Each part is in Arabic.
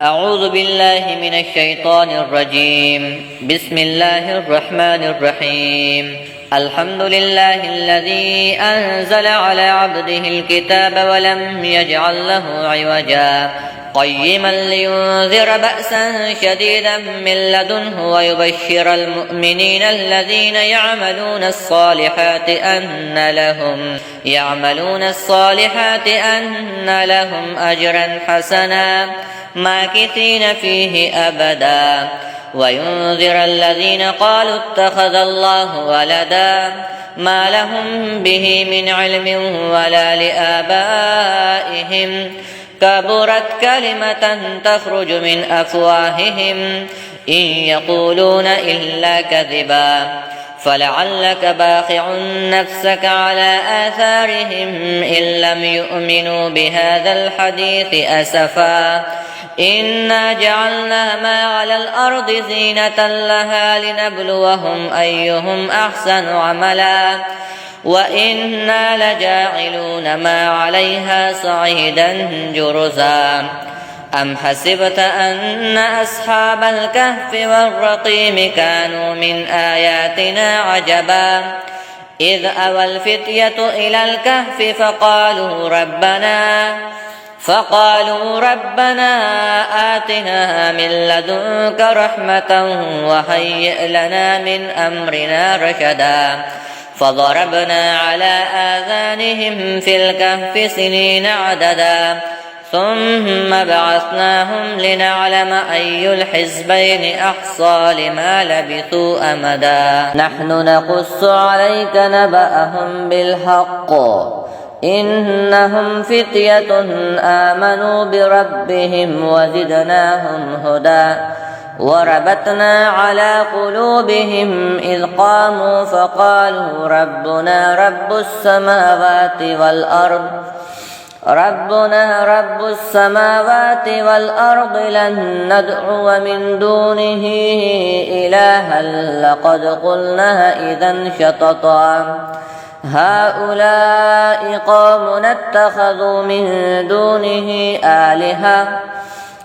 أعوذ بالله من الشيطان الرجيم. بسم الله الرحمن الرحيم. الحمد لله الذي أنزل على عبده الكتاب ولم يجعل له عوجا قيما لينذر بأسا شديدا من لدنه ويبشر المؤمنين الذين يعملون الصالحات أن لهم أجرا حسنا ماكثين فيه أبدا وينذر الذين قالوا اتخذ الله ولدا ما لهم به من علم ولا لآبائهم كبرت كلمة تخرج من أفواههم إن يقولون إلا كذبا فلعلك باخع نفسك على آثارهم إن لم يؤمنوا بهذا الحديث أسفا إنا جعلنا ما على الأرض زينة لها لنبلوهم أيهم أحسن عملا وإنا لجاعلون ما عليها صعيدا جرزا أم حسبت أن أصحاب الكهف والرقيم كانوا من آياتنا عجبا إذ أوى الفتية إلى الكهف فقالوا ربنا آتنا من لدنك رحمة وهيئ لنا من أمرنا رشدا فضربنا على آذانهم في الكهف سنين عددا ثم بعثناهم لنعلم أي الحزبين أحصى لما لبثوا أمدا نحن نقص عليك نبأهم بالحق إنهم فتية آمنوا بربهم وزدناهم هدى وربطنا على قلوبهم إذ قاموا فقالوا ربنا رب السماوات والأرض لن ندعو من دونه إلها لقد قلنا إذا شططا هؤلاء قوم اتخذوا من دونه آلهة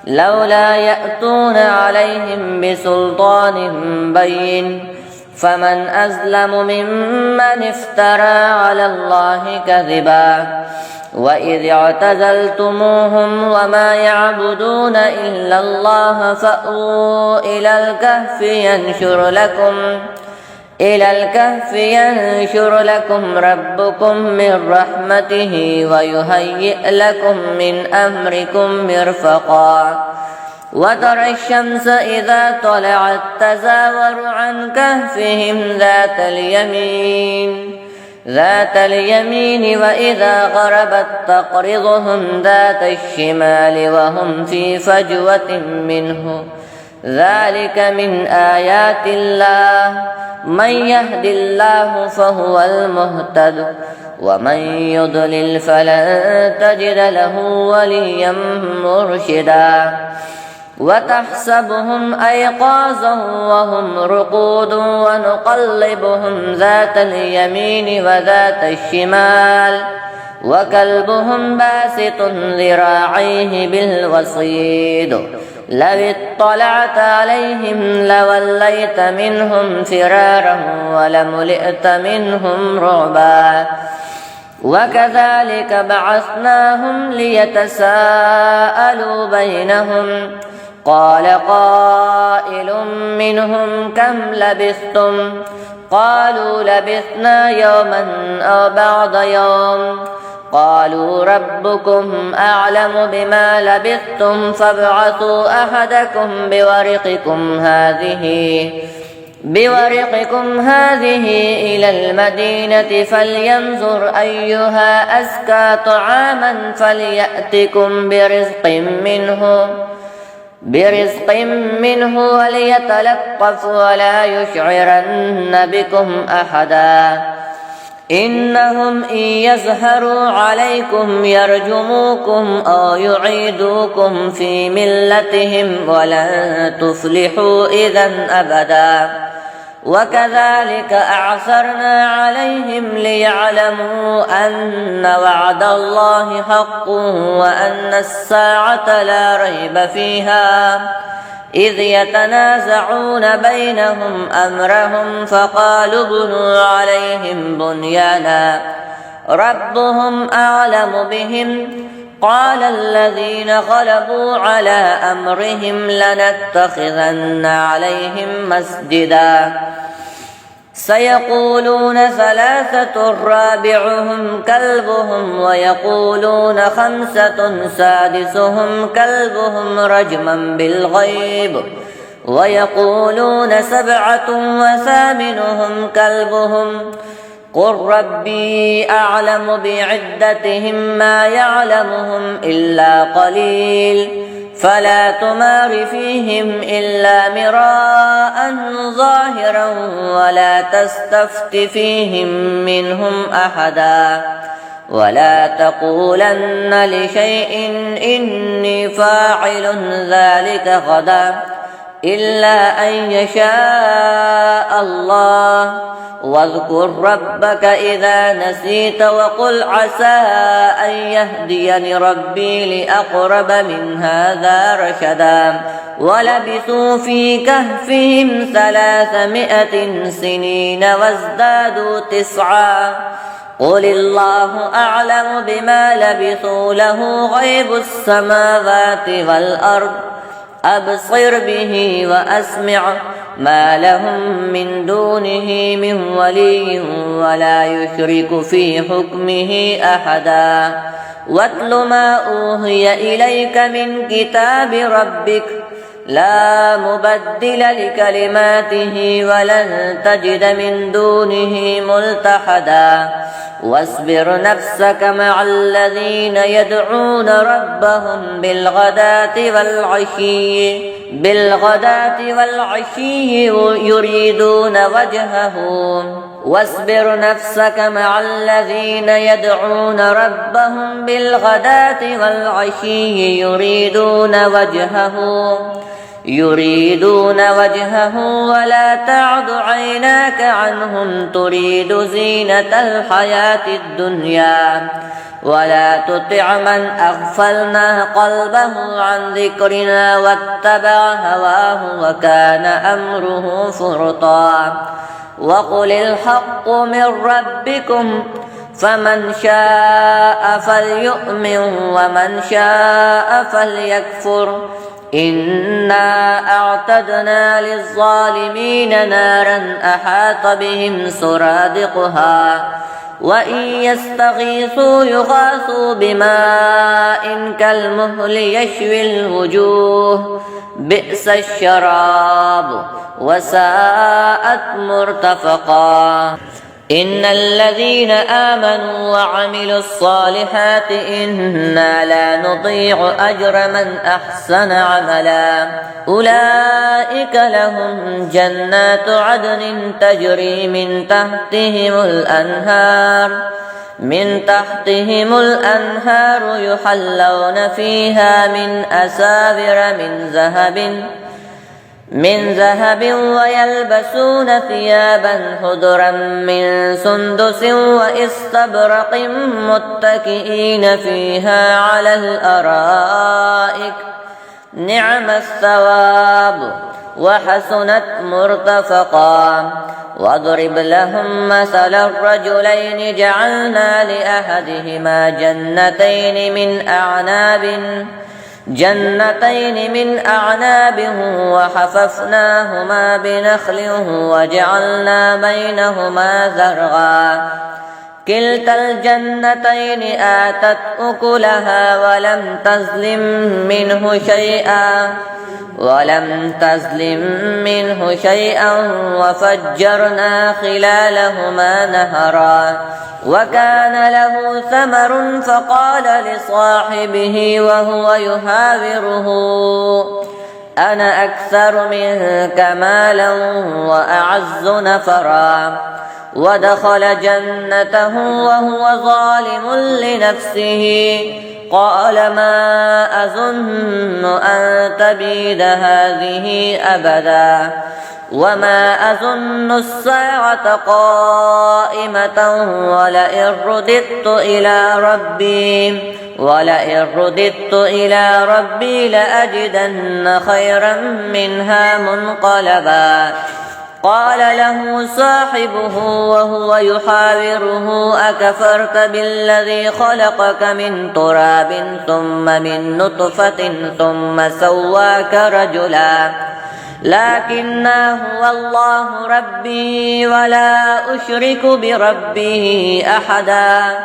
لولا يأتون عليهم بسلطان بين فمن أظلم ممن افترى على الله كذبا وإذ اعتزلتموهم وما يعبدون إلا الله فأووا إلى الكهف ينشر لكم ربكم من رحمته ويهيئ لكم من أمركم مرفقا وترى الشمس إذا طلعت تزاور عن كهفهم ذات اليمين وإذا غربت تقرضهم ذات الشمال وهم في فجوة منه ذلك من آيات الله من يهد الله فهو المهتد ومن يضلل فلن تجد له وليا مرشدا وتحسبهم أيقاظا وهم رقود ونقلبهم ذات اليمين وذات الشمال وكلبهم باسط ذراعيه بالوصيد لو اطلعت عليهم لوليت منهم فرارا ولملئت منهم رعبا وكذلك بعثناهم ليتساءلوا بينهم قال قائل منهم كم لبثتم قالوا لبثنا يوما أو بعض يوم قالوا ربكم أعلم بما لبثتم فابعثوا أحدكم بورقكم هذه إلى المدينة فلينظر أيها أزكى طعاما فليأتكم برزق منه وليتلطف ولا يشعرن بكم أحدا إنهم إن يظهروا عليكم يرجموكم أو يعيدوكم في ملتهم ولن تفلحوا إذا أبدا وكذلك أعثرنا عليهم ليعلموا أن وعد الله حق وأن الساعة لا ريب فيها إذ يتنازعون بينهم أمرهم فقالوا ابنوا عليهم بنيانا ربهم أعلم بهم قال الذين غلبوا على أمرهم لنتخذن عليهم مسجدا سيقولون ثلاثة رابعهم كلبهم ويقولون خمسة سادسهم كلبهم رجما بالغيب ويقولون سبعة وثامنهم كلبهم قل ربي أعلم بعدتهم ما يعلمهم إلا قليل فلا تمار فيهم إلا مراء ظاهرا ولا تستفت فيهم منهم أحدا ولا تقولن لشيء إني فاعل ذلك غدا إلا أن يشاء الله واذكر ربك إذا نسيت وقل عسى أن يهديني ربي لأقرب من هذا رشدا ولبثوا في كهفهم 300 سنين وازدادوا 9 قل الله أعلم بما لبثوا له غيب السماوات والأرض أبصر به وأسمع ما لهم من دونه من ولي ولا يشرك في حكمه أحدا واتل ما أوحي إليك من كتاب ربك لا مبدل لكلماته ولن تجد من دونه ملتحدا واصبر نفسك مع الذين يدعون ربهم بالغداة والعشي يريدون وجهه واصبر نفسك مع الذين يدعون ربهم بالغداة والعشي يريدون وجهه ولا تعد عيناك عنهم تريد زينة الحياة الدنيا ولا تطع من أغفلنا قلبه عن ذكرنا واتبع هواه وكان أمره فرطا وقل الحق من ربكم فمن شاء فليؤمن ومن شاء فليكفر إنا أعتدنا للظالمين نارا أحاط بهم سرادقها وإن يستغيثوا يغاثوا بماء كالمهل يشوي الوجوه بئس الشراب وساءت مرتفقا إن الذين آمنوا وعملوا الصالحات إنا لا نضيع أجر من أحسن عملا أولئك لهم جنات عدن تجري من تحتهم الأنهار يحلون فيها من أساور من ذهب ويلبسون ثيابا خضرا من سندس واستبرق متكئين فيها على الأرائك نعم الثواب وحسنت مرتفقا واضرب لهم مثل الرجلين جعلنا لأحدهما جنتين من أعناب وحففناهما بنخل وجعلنا بينهما زرعا كلتا الجنتين آتت أكلها ولم تظلم منه شيئا وفجرنا خلالهما نهرا وكان له ثمر فقال لصاحبه وهو يحاوره أنا أكثر منك مالا وأعز نفرا ودخل جنته وهو ظالم لنفسه قال ما أظن أن تبيد هذه أبدا وما أظن الساعة قائمة ولئن رددت إلى ربي لأجدن خيرا منها منقلبا. قال له صاحبه وهو يحاوره أكفرت بالذي خلقك من تراب ثم من نطفة ثم سواك رجلا لكنه هو الله ربي ولا أشرك بربه أحدا.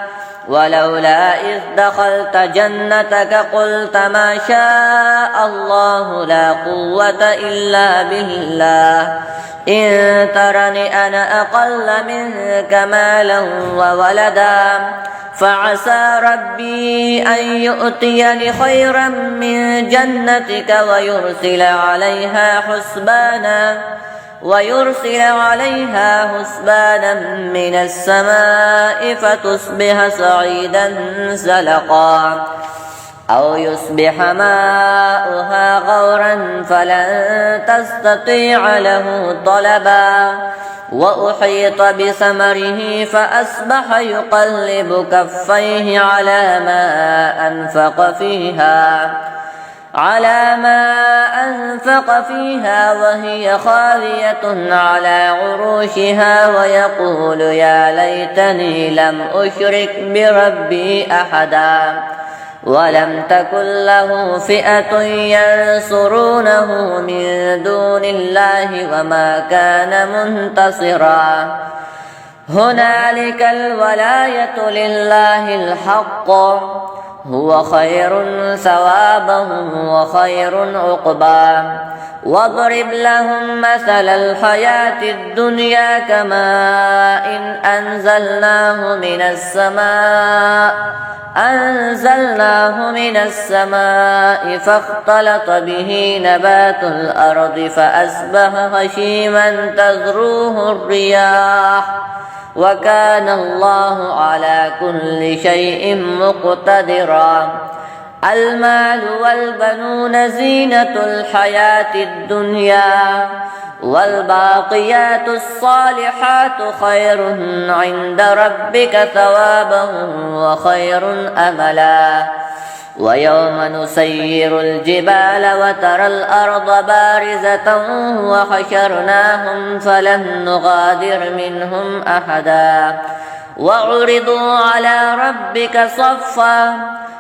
ولولا إذ دخلت جنتك قلت ما شاء الله لا قوة إلا بالله إن ترني أنا أقل منك مالا وولدا فعسى ربي أن يؤتيني خيرا من جنتك ويرسل عليها حسبانا من السماء فتصبح صعيدا زلقا أو يصبح ماؤها غورا فلن تستطيع له طلبا. وأحيط بثمره فأصبح يقلب كفيه على ما أنفق فيها وهي خاوية على عروشها ويقول يا ليتني لم أشرك بربي أحدا ولم تكن له فئة ينصرونه من دون الله وما كان منتصرا. هنالك الولاية لله الحق هو خير ثوابا وخير عقبا. واضرب لهم مثل الحياة الدنيا كماء أنزلناه من السماء فاختلط به نبات الأرض فأصبح هشيما تذروه الرياح وكان الله على كل شيء مقتدرا. المال والبنون زينة الحياة الدنيا والباقيات الصالحات خير عند ربك ثوابا وخير أملا. ويوم نسير الجبال وترى الأرض بارزة وحشرناهم فلم نغادر منهم أحدا وعرضوا على ربك صفا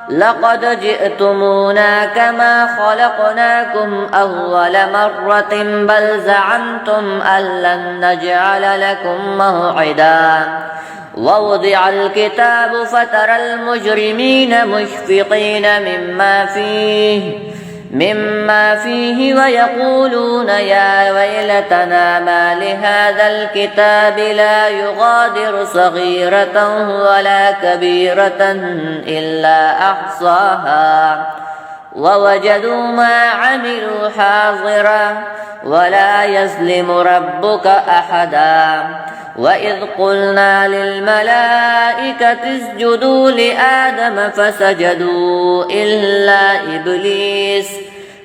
لقد جئتمونا كما خلقناكم أول مرة بل زعمتم أن لن نجعل لكم موعدا. ووضع الكتاب فترى المجرمين مشفقين مما فيه ويقولون يا ويلتنا ما لهذا الكتاب لا يغادر صغيرة ولا كبيرة إلا أحصاها ووجدوا ما عملوا حاضرا ولا يظلم ربك أحدا. وإذ قلنا للملائكة اسجدوا لآدم فسجدوا إلا إبليس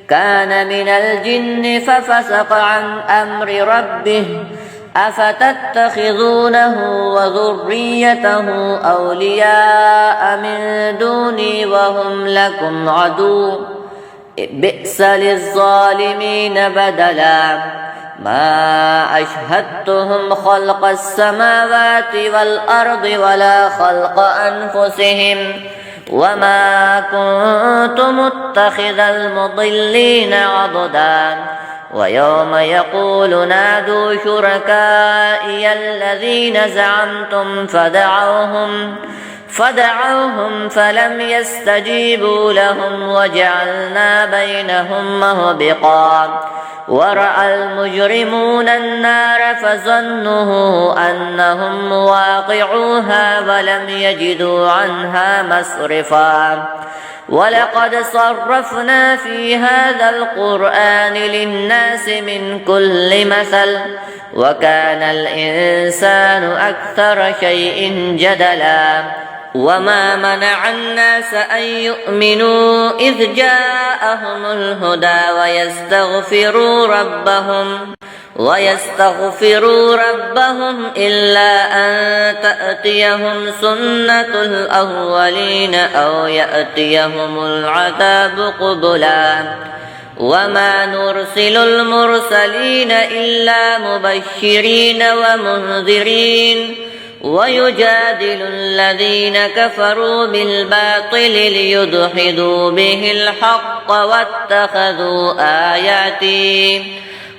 كان من الجن ففسق عن أمر ربه أفتتخذونه وذريته أولياء من دوني وهم لكم عدو بئس للظالمين بدلا. ما أشهدتهم خلق السماوات والأرض ولا خلق أنفسهم وما كنت متخذ المضلين عضدا. ويوم يقول نادوا شركائي الذين زعمتم فدعوهم فلم يستجيبوا لهم وجعلنا بينهم موبقا. ورأى المجرمون النار فظنوا أنهم مواقعوها ولم يجدوا عنها مصرفا. ولقد صرفنا في هذا القرآن للناس من كل مثل وكان الإنسان أكثر شيء جدلا. وما منع الناس أن يؤمنوا إذ جاءهم الهدى ويستغفروا ربهم إلا أن تأتيهم سنة الأولين أو يأتيهم العذاب قبلا وما نرسل المرسلين إلا مبشرين ومنذرين ويجادل الذين كفروا بالباطل ليدحضوا به الحق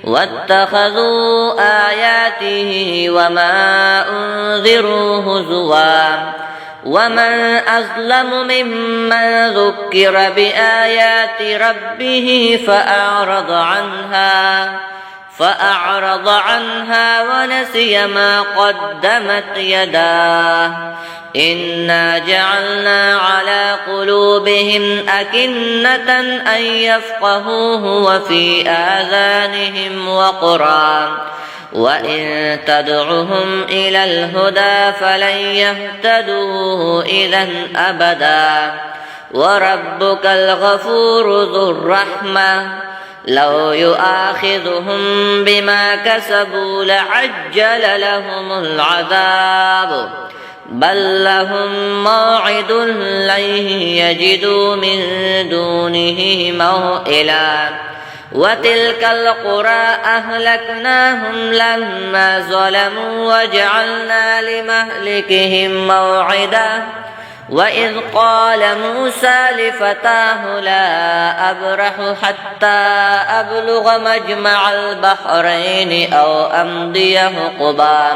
واتخذوا آياته وما أنذروا هزوا ومن أظلم ممن ذكر بآيات ربه فأعرض عنها ونسي ما قدمت يداه إنا جعلنا على قلوبهم أكنة أن يفقهوه وفي آذانهم وقرا وإن تدعهم إلى الهدى فلن يهتدوا إذا أبدا وربك الغفور ذو الرحمة لو يؤاخذهم بما كسبوا لعجل لهم العذاب بل لهم موعد لن يجدوا من دونه موئلا وتلك القرى أهلكناهم لما ظلموا وجعلنا لمهلكهم موعدا وإذ قال موسى لفتاه لا أبرح حتى أبلغ مجمع البحرين أو أمضي حقبا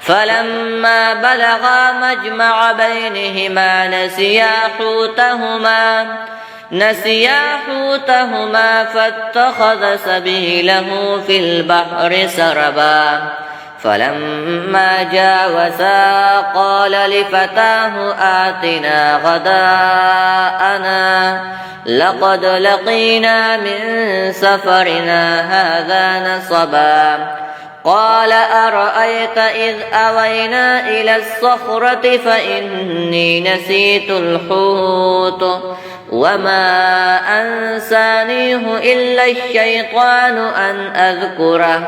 فلما بلغا مجمع بينهما نسيا حوتهما فاتخذ سبيله في البحر سربا فلما جاوزا قال لفتاه آتنا غداءنا لقد لقينا من سفرنا هذا نصبا قال أرأيت إذ أوينا إلى الصخرة فإني نسيت الحوت وما أنسانيه إلا الشيطان أن أذكره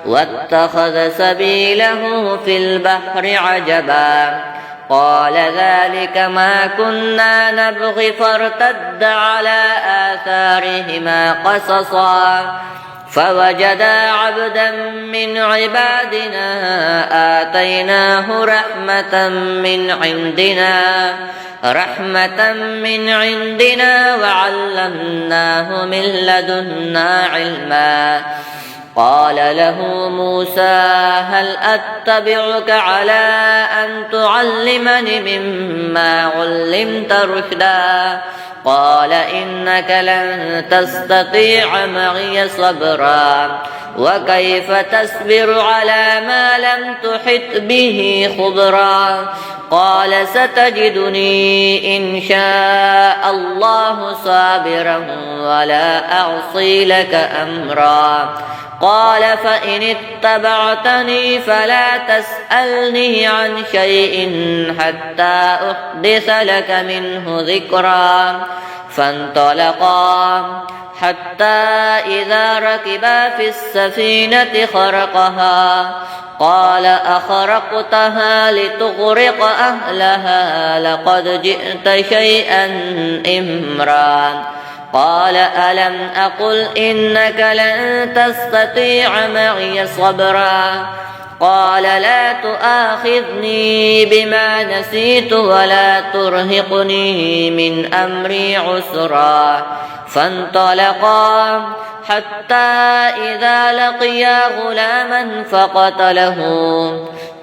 واتخذ سبيله في البحر عجبا قال ذلك ما كنا نبغي فارتد على آثارهما قصصا فوجدا عبدا من عبادنا آتيناه رحمة من عندنا وعلمناه من لدنا علما قال له موسى هل أتبعك على أن تعلمني مما علمت رشدا قال إنك لن تستطيع معي صبرا وكيف تصبر على ما لم تحط به خبرا قال ستجدني إن شاء الله صابرا ولا أعصي لك أمرا قال فإن اتبعتني فلا تسألني عن شيء حتى أحدث لك منه ذكرا فانطلقا حتى إذا ركبا في السفينة خرقها قال أخرقتها لتغرق أهلها لقد جئت شيئا إمرا قال ألم أقل إنك لن تستطيع معي صبرا قال لا تؤاخذني بما نسيت ولا ترهقني من أمري عسرا فانطلقا حتى إذا لقيا غلاما فقتله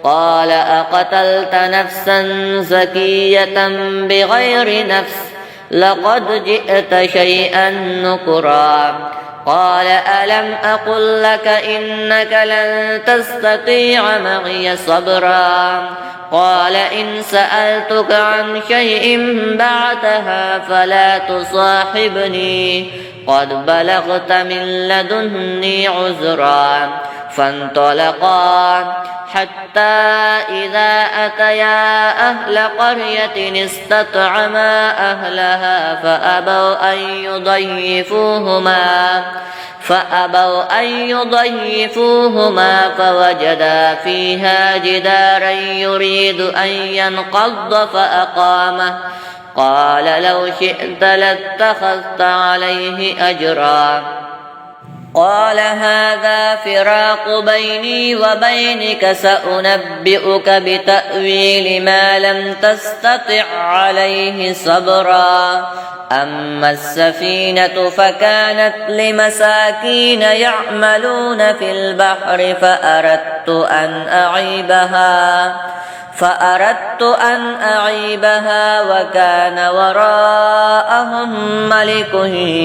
قال أقتلت نفسا زكية بغير نفس لقد جئت شيئا نكرا قال ألم أقل لك إنك لن تستطيع معي صبرا قال إن سألتك عن شيء بعدها فلا تصاحبني قد بلغت من لدني عذرا فانطلقا حتى إذا أتيا أهل قرية استطعما أهلها فأبوا أن يضيفوهما فوجدا فيها جدارا يريد أن ينقض فأقامه قال لو شئت لاتخذت عليه أجرا قال هذا فراق بيني وبينك سأنبئك بتأويل ما لم تستطع عليه صبرا أما السفينة فكانت لمساكين يعملون في البحر فأردت أن أعيبها وكان وراءهم ملك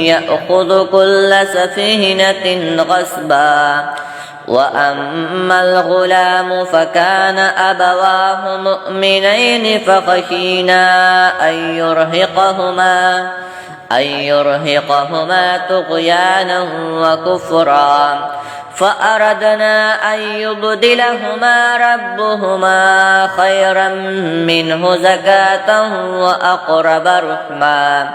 يأخذ كل سفينة غصبا وأما الغلام فكان أبواه مؤمنين فخشينا أن يرهقهما طغيانا وكفرا فأردنا أن يبدلهما ربهما خيرا منه زكاة وأقرب رحما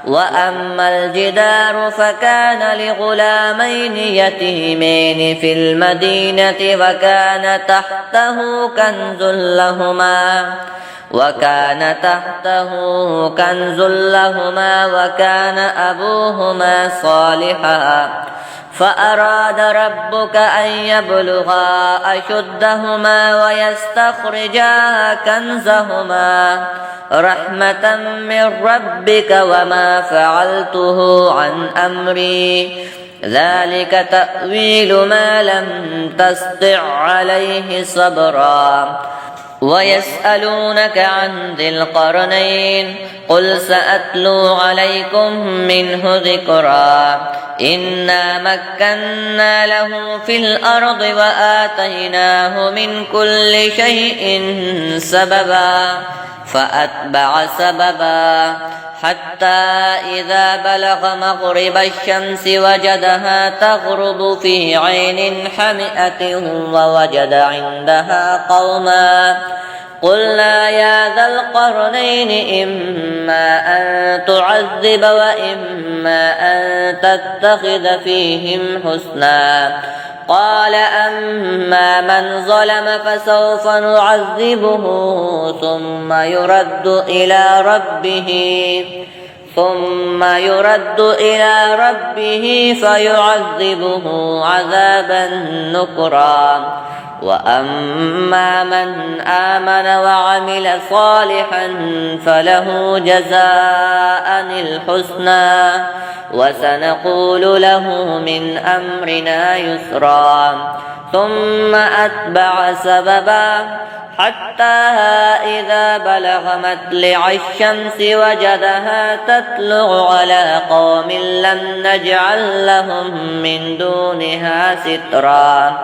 وأما الجدار فكان لغلامين يتيمين في المدينة وكان تحته كنز لهما وكان أبوهما صالحا فأراد ربك أن يبلغا أشدهما ويستخرجا كنزهما رحمة من ربك وما فعلته عن أمري ذلك تأويل ما لم تسطع عليه صبرا ويسألونك عن ذي القرنين قل سأتلو عليكم منه ذكرا إنا مكنا له في الأرض وآتيناه من كل شيء سببا فأتبع سببا حتى إذا بلغ مغرب الشمس وجدها تغرب في عين حمئة ووجد عندها قوما قلنا يا ذا القرنين إما أن تعذب وإما أن تتخذ فيهم حسنا قال أما من ظلم فسوف نعذبه ثم يرد إلى ربه فيعذبه عذابا نكرا وأما من آمن وعمل صالحا فله جزاء الحسنى وسنقول له من أمرنا يسرا ثم أتبع سببا حتى إذا بلغ مطلع الشمس وجدها تطلع على قوم لم نجعل لهم من دونها سترا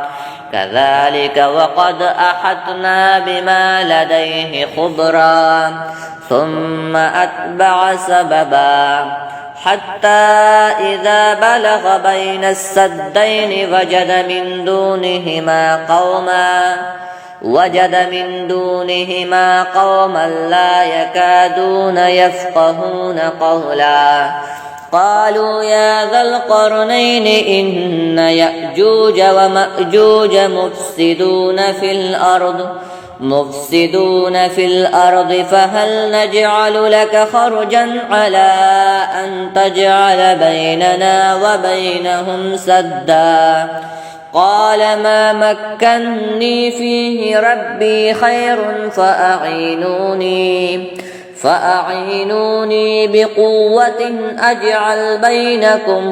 كذلك وقد أحطنا بما لديه خبرا ثم أتبع سببا حتى إذا بلغ بين السدين وجد من دونهما قوما لا يكادون يفقهون قولا قالوا يا ذا القرنين إن يأجوج ومأجوج مفسدون في الأرض فهل نجعل لك خرجا على أن تجعل بيننا وبينهم سدا قال ما مكني فيه ربي خير فأعينوني بقوة أجعل بينكم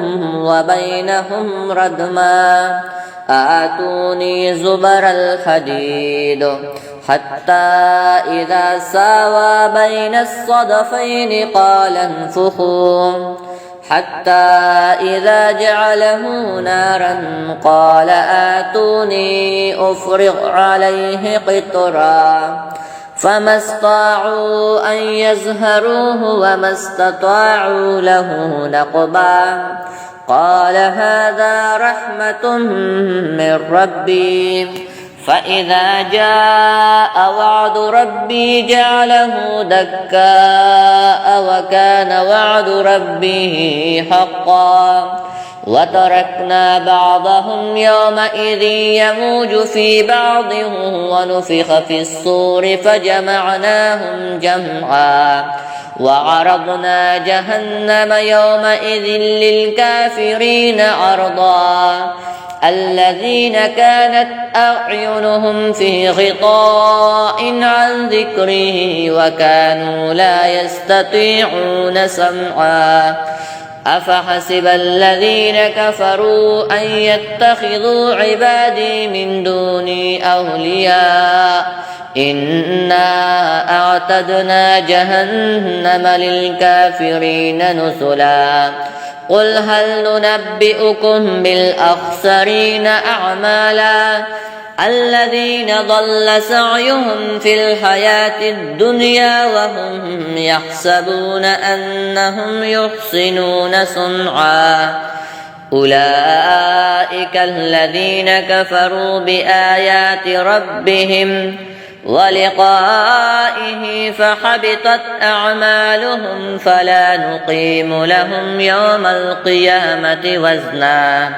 وبينهم ردما آتوني زبر الحديد حتى إذا ساوى بين الصدفين قال انفخوا حتى إذا جعله نارا قال آتوني أفرغ عليه قطرا فما استطاعوا أن يزهروه وما استطاعوا له نقبا قال هذا رحمة من ربي فإذا جاء وعد ربي جعله دكاء وكان وعد ربه حقا وتركنا بعضهم يومئذ يموج في بعض ونفخ في الصور فجمعناهم جمعا وعرضنا جهنم يومئذ للكافرين عرضا الذين كانت أعينهم في غطاء عن ذكره وكانوا لا يستطيعون سمعا أفحسب الذين كفروا أن يتخذوا عبادي من دوني أولياء إنا أعتدنا جهنم للكافرين نزلا قل هل ننبئكم بالأخسرين أعمالا الذين ضل سعيهم في الحياة الدنيا وهم يحسبون أنهم يحسنون صنعا أولئك الذين كفروا بآيات ربهم ولقائه فحبطت أعمالهم فلا نقيم لهم يوم القيامة وزنا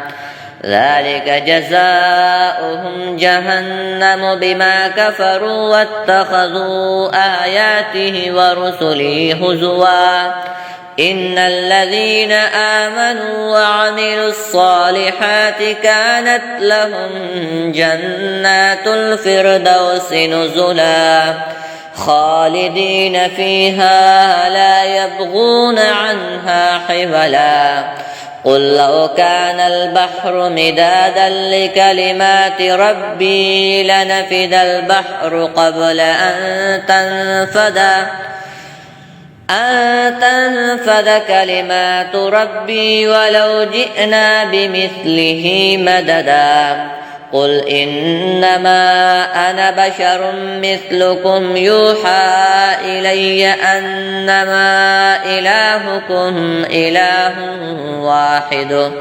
ذلك جزاؤهم جهنم بما كفروا واتخذوا آياته ورسله هزوا إن الذين آمنوا وعملوا الصالحات كانت لهم جنات الفردوس نزلا خالدين فيها لا يبغون عنها حولا قل لو كان البحر مدادا لكلمات ربي لنفد البحر قبل أن تنفد كلمات ربي ولو جئنا بمثله مددا قل إنما أنا بشر مثلكم يوحى إلي أنما إلهكم إله واحد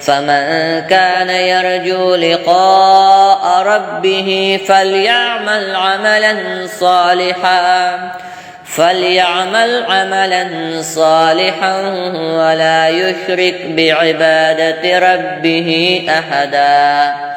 فمن كان يرجو لقاء ربه فليعمل عملا صالحا ولا يشرك بعبادة ربه أحدا.